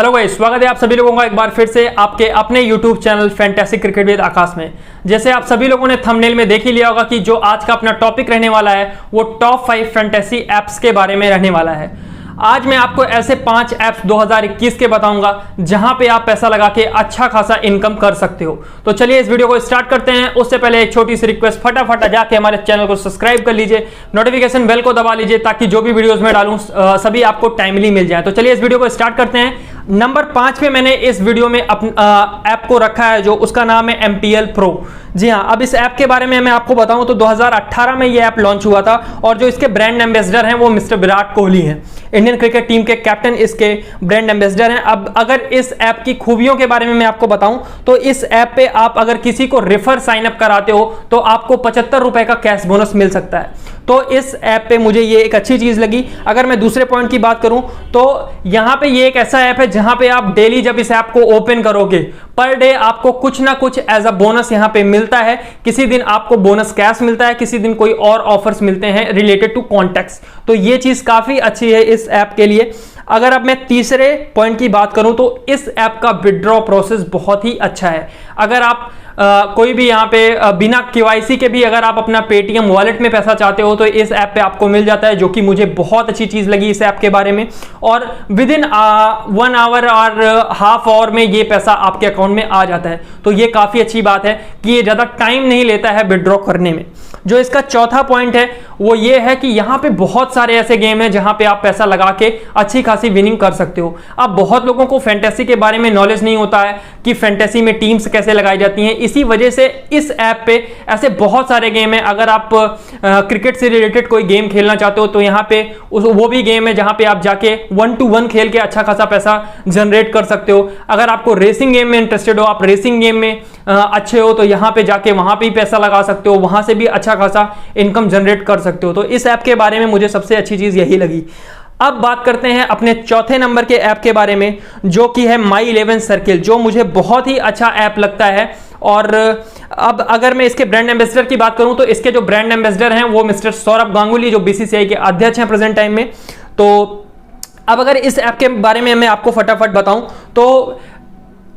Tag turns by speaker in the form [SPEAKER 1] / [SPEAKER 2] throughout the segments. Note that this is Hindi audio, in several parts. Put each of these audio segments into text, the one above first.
[SPEAKER 1] हेलो गाइस, स्वागत है आप सभी लोगों का एक बार फिर से आपके अपने YouTube channel fantasy cricket with Aakash में। जैसे आप सभी लोगों ने थंबनेल में देख ही लिया होगा कि जो आज का अपना टॉपिक रहने वाला है वो टॉप 5 फैंटेसी एप्स के बारे में रहने वाला है। आज मैं आपको ऐसे 5 ऐप्स 2021 के बताऊंगा जहां पे आप पैसा लगा के अच्छा खासा इनकम कर सकते हो। तो चलिए इस वीडियो को स्टार्ट करते हैं। उससे पहले एक छोटी सी रिक्वेस्ट, फटाफट जाके हमारे चैनल को सब्सक्राइब कर लीजिए, नोटिफिकेशन बेल को दबा लीजिए ताकि जो भी वीडियोस मैं डालूं सभी आपको टाइमली मिल जाए। तो चलिए इस वीडियो को स्टार्ट करते हैं। नंबर 5 पे मैंने इस वीडियो में ऐप को रखा है जो उसका नाम है MPL Pro। जी हाँ, अब इस ऐप के बारे में मैं आपको बताऊं तो 2018 में ये ऐप लॉन्च हुआ था और जो इसके ब्रांड एम्बेसडर हैं वो मिस्टर विराट कोहली हैं। इंडियन क्रिकेट टीम के कैप्टन इसके ब्रांड एम्बेसडर हैं। अब अगर इस ऐप की खूबियों के बारे में मैं आपको बताऊं तो इस ऐप पे आप अगर किसी को रेफर साइन अप कराते हो तो आपको 75 रुपए का कैश बोनस मिल सकता है। तो इस ऐप पे मुझे ये एक अच्छी चीज लगी। अगर मैं दूसरे पॉइंट की बात करूं तो यहां पे ये एक ऐसा ऐप है जहां पे आप डेली जब इस ऐप को ओपन करोगे पर डे आपको कुछ ना कुछ एज अ बोनस यहां पे मिलता है। किसी दिन आपको बोनस कैश मिलता है, किसी दिन कोई और ऑफर्स मिलते हैं रिलेटेड टू कॉन्टेक्ट्स। तो ये चीज काफी अच्छी है इस ऐप के लिए। अगर अब मैं तीसरे पॉइंट की बात करूं तो इस ऐप का विड्रॉ प्रोसेस बहुत ही अच्छा है। अगर आप कोई भी यहाँ पे बिना KYC के भी अगर आप अपना पेटीएम वॉलेट में पैसा चाहते हो तो इस ऐप पे आपको मिल जाता है, जो कि मुझे बहुत अच्छी चीज लगी इस ऐप के बारे में। और विद इन 1 आवर और हाफ आवर में ये पैसा आपके अकाउंट में आ जाता है। तो ये काफी अच्छी बात है कि ये ज्यादा टाइम नहीं लेता है विड्रॉ करने में। जो इसका चौथा पॉइंट है वो ये है कि यहाँ पे बहुत सारे ऐसे गेम हैं जहां पे आप पैसा लगा के अच्छी खासी विनिंग कर सकते हो। अब बहुत लोगों को फैंटेसी के बारे में नॉलेज नहीं होता है कि फैंटेसी में टीम्स कैसे लगाई जाती हैं। इसी वजह से इस ऐप पे ऐसे बहुत सारे गेम हैं। अगर आप क्रिकेट से रिलेटेड कोई गेम खेलना चाहते हो तो यहाँ पे वो भी गेम है जहां पे आप जाके 1 to 1 खेल के अच्छा खासा पैसा जनरेट कर सकते हो। अगर आपको रेसिंग गेम में इंटरेस्टेड हो, आप रेसिंग गेम में अच्छे हो तो यहाँ पे जाके वहां पे पैसा लगा सकते हो, वहां से भी अच्छा खासा इनकम जनरेट कर सकते हो। तो इस ऐप के बारे में मुझे सबसे अच्छी चीज यही लगी। अब बात करते हैं अपने चौथे नंबर के ऐप के बारे में जो कि है My11 सर्किल, जो मुझे बहुत ही अच्छा ऐप लगता है। और अब अगर मैं इसके ब्रांड एम्बेसडर की बात करूं तो इसके जो ब्रांड एम्बेसडर हैं वो मिस्टर सौरभ गांगुली, जो BCCI के अध्यक्ष हैं प्रेजेंट टाइम में। तो अब अगर इस ऐप के बारे में मैं आपको फटाफट बताऊं तो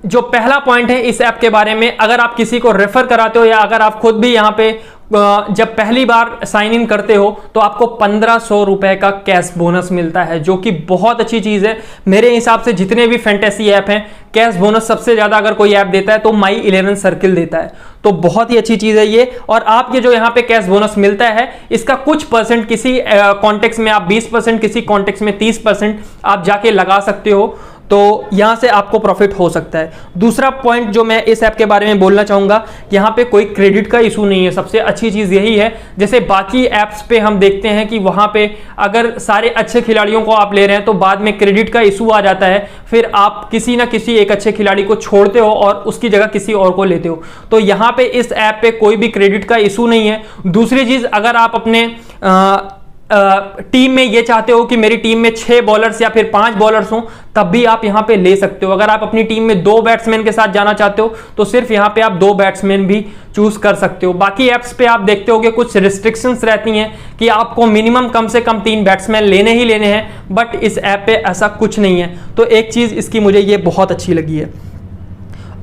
[SPEAKER 1] जो पहला पॉइंट है इस ऐप के बारे में, अगर आप किसी को रेफर कराते हो या अगर आप खुद भी यहाँ पे जब पहली बार साइन इन करते हो तो आपको 1500 रुपए का कैश बोनस मिलता है, जो कि बहुत अच्छी चीज है। मेरे हिसाब से जितने भी फैंटेसी ऐप हैं कैश बोनस सबसे ज्यादा अगर कोई ऐप देता है तो My11 सर्किल देता है। तो बहुत ही अच्छी चीज है ये। और आप ये जो यहाँ पे कैश बोनस मिलता है इसका कुछ परसेंट किसी कॉन्टेक्स्ट में आप 20%, किसी कॉन्टेक्स्ट में 30% आप जाके लगा सकते हो। तो यहां से आपको प्रॉफिट हो सकता है। दूसरा पॉइंट जो मैं इस ऐप के बारे में बोलना चाहूंगा, यहां पे कोई क्रेडिट का इशू नहीं है। सबसे अच्छी चीज यही है। जैसे बाकी ऐप्स पे हम देखते हैं कि वहां पे अगर सारे अच्छे खिलाड़ियों को आप ले रहे हैं तो बाद में क्रेडिट का इशू आ जाता है, फिर आप किसी ना किसी एक अच्छे खिलाड़ी को छोड़ते हो और उसकी जगह किसी और को लेते हो। तो यहां पे इस ऐप पे कोई भी क्रेडिट का इशू नहीं है। दूसरी चीज, अगर आप अपने टीम में ये चाहते हो कि मेरी टीम में 6 बॉलर्स या फिर 5 बॉलर्स हो तब भी आप यहां पे ले सकते हो। अगर आप अपनी टीम में 2 बैट्समैन के साथ जाना चाहते हो तो सिर्फ यहां पे आप 2 बैट्समैन भी चूज कर सकते हो। बाकी एप्स पे आप देखते होगे कुछ रिस्ट्रिक्शंस रहती हैं कि आपको मिनिमम कम से कम 3 बैट्समैन लेने ही लेने हैं, बट इस ऐप पे ऐसा कुछ नहीं है। तो एक चीज इसकी मुझे ये बहुत अच्छी लगी है।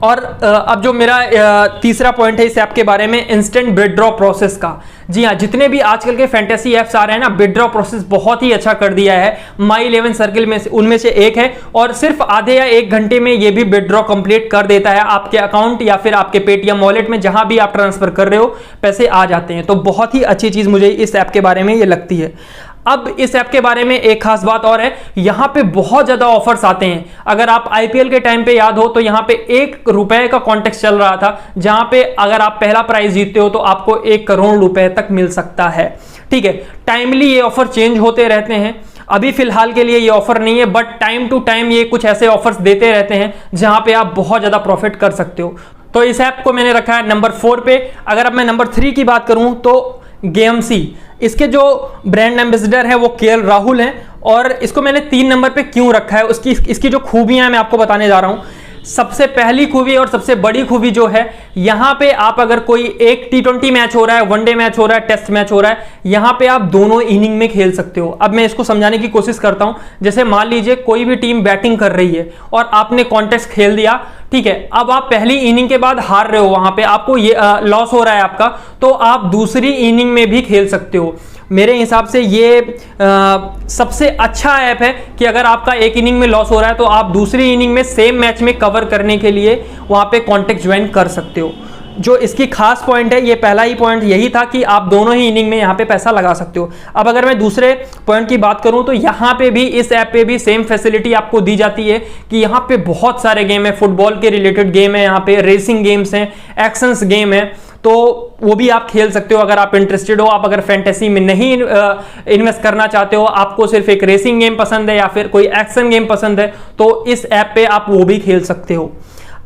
[SPEAKER 1] और अब जो मेरा तीसरा पॉइंट है इस ऐप के बारे में, इंस्टेंट विड्रॉ प्रोसेस का। जी हाँ, जितने भी आजकल के फैंटेसी ऐप्स आ रहे हैं ना, विड्रॉ प्रोसेस बहुत ही अच्छा कर दिया है। My11 सर्किल में उनमें से एक है और सिर्फ आधे या 1 घंटे में ये भी विड्रॉ कंप्लीट कर देता है आपके अकाउंट या फिर आपके पेटीएम वॉलेट में, जहां भी आप ट्रांसफर कर रहे हो पैसे आ जाते हैं। तो बहुत ही अच्छी चीज मुझे इस ऐप के बारे में ये लगती है। अब इस ऐप के बारे में एक खास बात और है, यहां पे बहुत ज्यादा ऑफर्स आते हैं। अगर आप IPL के टाइम पे याद हो तो यहां पे 1 रुपए का कॉन्टेक्स्ट चल रहा था, जहां पे अगर आप पहला प्राइज जीतते हो तो आपको 1 करोड़ रुपए तक मिल सकता है। ठीक है, टाइमली ये ऑफर चेंज होते रहते हैं। अभी फिलहाल के लिए ये ऑफर नहीं है, बट टाइम टू टाइम ये कुछ ऐसे ऑफर्स देते रहते हैं जहां पे आप बहुत ज्यादा प्रॉफिट कर सकते हो। तो इस ऐप को मैंने रखा है नंबर 4 पे। अगर अब मैं नंबर 3 की बात करूं तो गेमसी, इसके जो ब्रांड एम्बेसडर है वो KL राहुल हैं। और इसको मैंने 3 नंबर पे क्यों रखा है, इसकी जो खूबियां मैं आपको बताने जा रहा हूं। सबसे पहली खूबी और सबसे बड़ी खूबी जो है, यहां पे आप अगर कोई एक T20 मैच हो रहा है, वनडे मैच हो रहा है, टेस्ट मैच हो रहा है, यहां पे आप दोनों इनिंग में खेल सकते हो। अब मैं इसको समझाने की कोशिश करता हूं। जैसे मान लीजिए कोई भी टीम बैटिंग कर रही है और आपने कॉन्टेस्ट खेल दिया, ठीक है, अब आप पहली इनिंग के बाद हार रहे हो, वहां पे आपको ये लॉस हो रहा है आपका, तो आप दूसरी इनिंग में भी खेल सकते हो। मेरे हिसाब से ये सबसे अच्छा ऐप है कि अगर आपका एक इनिंग में लॉस हो रहा है तो आप दूसरी इनिंग में सेम मैच में कवर करने के लिए वहां पे कॉन्टेस्ट ज्वाइन कर सकते हो। जो इसकी खास पॉइंट है, ये पहला ही पॉइंट यही था कि आप दोनों ही इनिंग में यहाँ पे पैसा लगा सकते हो। अब अगर मैं दूसरे पॉइंट की बात करूं तो यहाँ पे भी, इस ऐप पे भी सेम फैसिलिटी आपको दी जाती है कि यहाँ पे बहुत सारे गेम है, फुटबॉल के रिलेटेड गेम है, यहाँ पे रेसिंग गेम्स हैं, एक्शंस गेम है, तो वो भी आप खेल सकते हो अगर आप इंटरेस्टेड हो। आप अगर फैंटेसी में नहीं इन्वेस्ट करना चाहते हो, आपको सिर्फ एक रेसिंग गेम पसंद है या फिर कोई एक्शन गेम पसंद है, तो इस ऐप पे आप वो भी खेल सकते हो।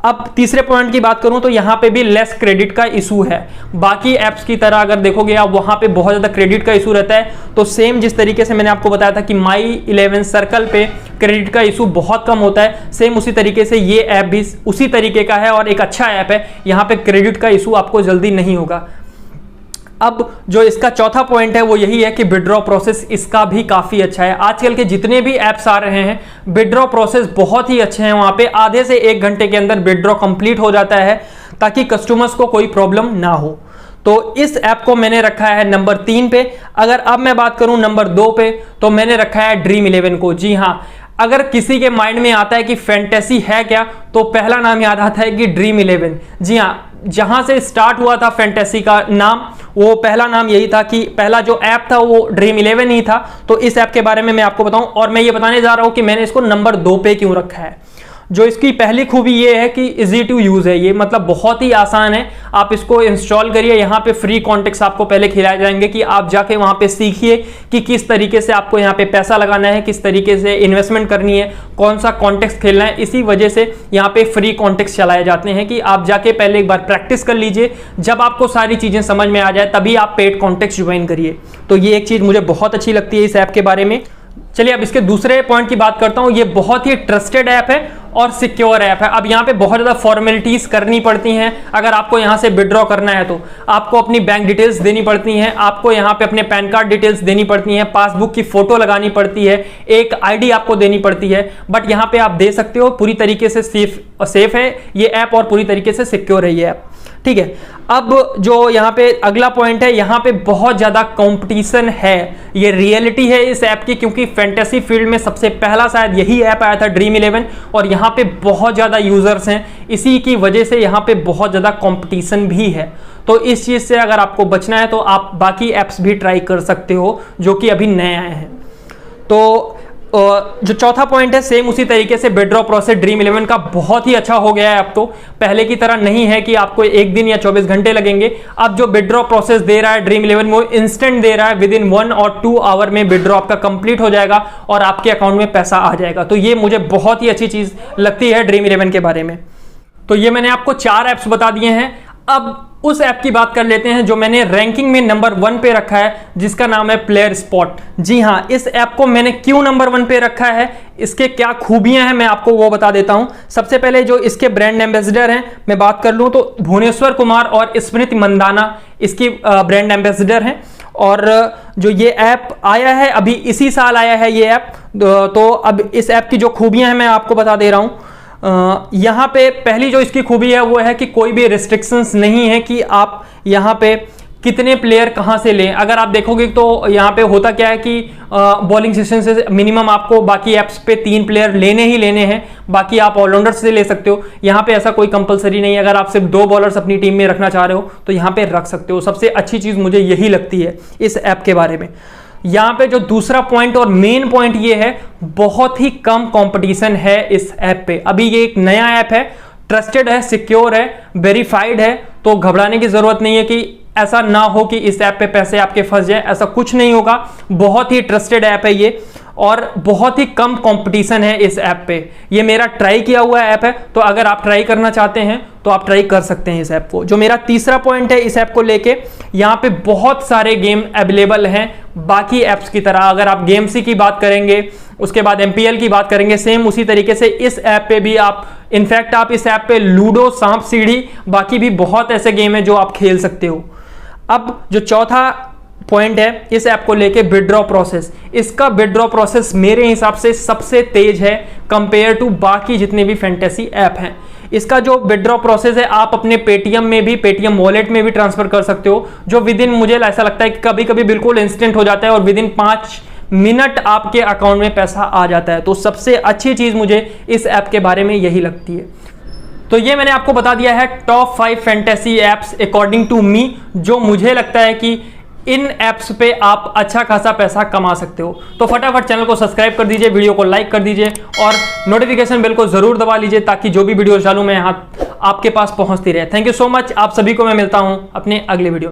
[SPEAKER 1] अब तीसरे पॉइंट की बात करूं तो यहां पे भी लेस क्रेडिट का इशू है। बाकी एप्स की तरह अगर देखोगे आप, वहां पे बहुत ज्यादा क्रेडिट का इशू रहता है। तो सेम जिस तरीके से मैंने आपको बताया था कि माई 11 सर्कल पे क्रेडिट का इशू बहुत कम होता है, सेम उसी तरीके से ये ऐप भी उसी तरीके का है और एक अच्छा ऐप है। यहां पे क्रेडिट का इशू आपको जल्दी नहीं होगा। अब जो इसका चौथा पॉइंट है वो यही है कि विड्रॉ प्रोसेस इसका भी काफी अच्छा है। आजकल के जितने भी ऐप्स आ रहे हैं, विड्रॉ प्रोसेस बहुत ही अच्छे हैं। वहां पे आधे से 1 घंटे के अंदर विड्रॉ कंप्लीट हो जाता है ताकि कस्टमर्स को कोई प्रॉब्लम ना हो। तो इस ऐप को मैंने रखा है नंबर 3 पे। अगर अब मैं बात करूं नंबर 2 पे, तो मैंने रखा है ड्रीम 11 को। जी हाँ, अगर किसी के माइंड में आता है कि फैंटेसी है क्या, तो पहला नाम याद आता है कि ड्रीम 11। जी हाँ, जहां से स्टार्ट हुआ था फैंटेसी का नाम, वो पहला नाम यही था कि पहला जो ऐप था वो ड्रीम 11 ही था। तो इस ऐप के बारे में मैं आपको बताऊं, और मैं ये बताने जा रहा हूं कि मैंने इसको नंबर 2 पे क्यों रखा है। जो इसकी पहली खूबी ये है कि इजी टू यूज है, ये मतलब बहुत ही आसान है। आप इसको इंस्टॉल करिए, यहाँ पे फ्री कॉन्टेक्ट्स आपको पहले खिलाए जाएंगे कि आप जाके वहां पे सीखिए कि किस तरीके से आपको यहाँ पे पैसा लगाना है, किस तरीके से इन्वेस्टमेंट करनी है, कौन सा कॉन्टेक्स्ट खेलना है। इसी वजह से यहाँ पे फ्री कॉन्टेक्स्ट चलाए जाते हैं कि आप जाके पहले एक बार प्रैक्टिस कर लीजिए। जब आपको सारी चीजें समझ में आ जाए तभी आप पेड कॉन्टेक्स्ट ज्वाइन करिए। तो ये एक चीज मुझे बहुत अच्छी लगती है इस ऐप के बारे में। चलिए अब इसके दूसरे पॉइंट की बात करता हूं। ये बहुत ही ट्रस्टेड ऐप है और सिक्योर ऐप है। अब यहाँ पे बहुत ज़्यादा फॉर्मेलिटीज करनी पड़ती हैं। अगर आपको यहाँ से विड्रॉ करना है तो आपको अपनी बैंक डिटेल्स देनी पड़ती हैं, आपको यहाँ पे अपने पैन कार्ड डिटेल्स देनी पड़ती हैं, पासबुक की फोटो लगानी पड़ती है, एक आईडी आपको देनी पड़ती है। बट यहाँ पे आप दे सकते हो, पूरी तरीके से सेफ है ये ऐप और पूरी तरीके से सिक्योर है ये ऐप, ठीक है। अब जो यहाँ पे अगला पॉइंट है, यहाँ पे बहुत ज्यादा कंपटीशन है, ये रियलिटी है इस ऐप की, क्योंकि फैंटेसी फील्ड में सबसे पहला शायद यही ऐप आया था ड्रीम 11, और यहाँ पे बहुत ज्यादा यूजर्स हैं। इसी की वजह से यहाँ पे बहुत ज्यादा कंपटीशन भी है। तो इस चीज से अगर आपको बचना है तो आप बाकी ऐप्स भी ट्राई कर सकते हो जो कि अभी नए आए हैं। तो जो चौथा पॉइंट है, सेम उसी तरीके से विड्रॉ प्रोसेस ड्रीम 11 का बहुत ही अच्छा हो गया है। अब तो पहले की तरह नहीं है कि आपको 1 दिन या 24 घंटे लगेंगे। अब जो विड्रॉ प्रोसेस दे रहा है ड्रीम 11 वो इंस्टेंट दे रहा है, विद इन 1 और 2 आवर में विड्रॉ आपका कंप्लीट हो जाएगा और आपके अकाउंट में पैसा आ जाएगा। तो ये मुझे बहुत ही अच्छी चीज लगती है ड्रीम 11 के बारे में। तो ये मैंने आपको 4 ऐप्स बता दिए हैं। अब उस ऐप की बात कर लेते हैं जो मैंने रैंकिंग में नंबर 1 पे रखा है, जिसका नाम है प्लेयर स्पॉट। जी हाँ, इस ऐप को मैंने क्यों नंबर 1 पे रखा है, इसके क्या खूबियां हैं, मैं आपको वो बता देता हूं। सबसे पहले जो इसके ब्रांड एम्बेसडर हैं, मैं बात कर लूं तो भुवनेश्वर कुमार और स्मृति मंदाना इसकी ब्रांड एम्बेसडर हैं। और जो ये ऐप आया है अभी इसी साल आया है ये ऐप। तो अब इस ऐप की जो खूबियां हैं मैं आपको बता दे रहा हूं। यहाँ पे पहली जो इसकी खूबी है वो है कि कोई भी रिस्ट्रिक्शंस नहीं है कि आप यहाँ पे कितने प्लेयर कहाँ से लें। अगर आप देखोगे तो यहाँ पे होता क्या है कि बॉलिंग सेशन से मिनिमम आपको बाकी ऐप्स पे 3 प्लेयर लेने ही लेने हैं, बाकी आप ऑलराउंडर से ले सकते हो। यहाँ पे ऐसा कोई कंपलसरी नहीं है। अगर आप सिर्फ 2 बॉलर्स अपनी टीम में रखना चाह रहे हो तो यहाँ पे रख सकते हो। सबसे अच्छी चीज़ मुझे यही लगती है इस ऐप के बारे में। यहाँ पे जो दूसरा पॉइंट और मेन पॉइंट ये है, बहुत ही कम कंपटीशन है इस ऐप पे। अभी ये एक नया ऐप है, ट्रस्टेड है, सिक्योर है, वेरीफाइड है, तो घबराने की जरूरत नहीं है कि ऐसा ना हो कि इस ऐप पे पैसे आपके फंस जाए, ऐसा कुछ नहीं होगा। बहुत ही ट्रस्टेड ऐप है ये और बहुत ही कम कंपटीशन है इस ऐप पे। ये मेरा ट्राई किया हुआ ऐप है, तो अगर आप ट्राई करना चाहते हैं तो आप ट्राई कर सकते हैं इस ऐप को। जो मेरा तीसरा पॉइंट है इस ऐप को लेके, यहाँ पे बहुत सारे गेम अवेलेबल हैं बाकी ऐप्स की तरह। अगर आप गेम सी की बात करेंगे, उसके बाद MPL की बात करेंगे, सेम उसी तरीके से इस ऐप पे भी आप इनफैक्ट आप इस ऐप पे लूडो, सांप सीढ़ी, बाकी भी बहुत ऐसे गेम है जो आप खेल सकते हो। अब जो चौथा पॉइंट है इस ऐप को लेके, विड्रॉ प्रोसेस। इसका विड्रॉ प्रोसेस मेरे हिसाब से सबसे तेज है कंपेयर टू बाकी जितने भी फैंटेसी ऐप हैं। इसका जो विड्रॉ प्रोसेस है आप अपने पेटीएम में भी, पेटीएम वॉलेट में भी ट्रांसफर कर सकते हो, जो विद इन, मुझे ऐसा लगता है कि कभी कभी बिल्कुल इंस्टेंट हो जाता है और विद इन 5 मिनट आपके अकाउंट में पैसा आ जाता है। तो सबसे अच्छी चीज मुझे इस ऐप के बारे में यही लगती है। तो ये मैंने आपको बता दिया है top 5 fantasy apps according to me, जो मुझे लगता है कि इन ऐप्स पे आप अच्छा खासा पैसा कमा सकते हो। तो फटाफट चैनल को सब्सक्राइब कर दीजिए, वीडियो को लाइक कर दीजिए और नोटिफिकेशन बेल को जरूर दबा लीजिए ताकि जो भी वीडियो डालूं मैं यहाँ आपके पास पहुंचती रहे। थैंक यू सो मच, आप सभी को मैं मिलता हूं अपने अगले वीडियो।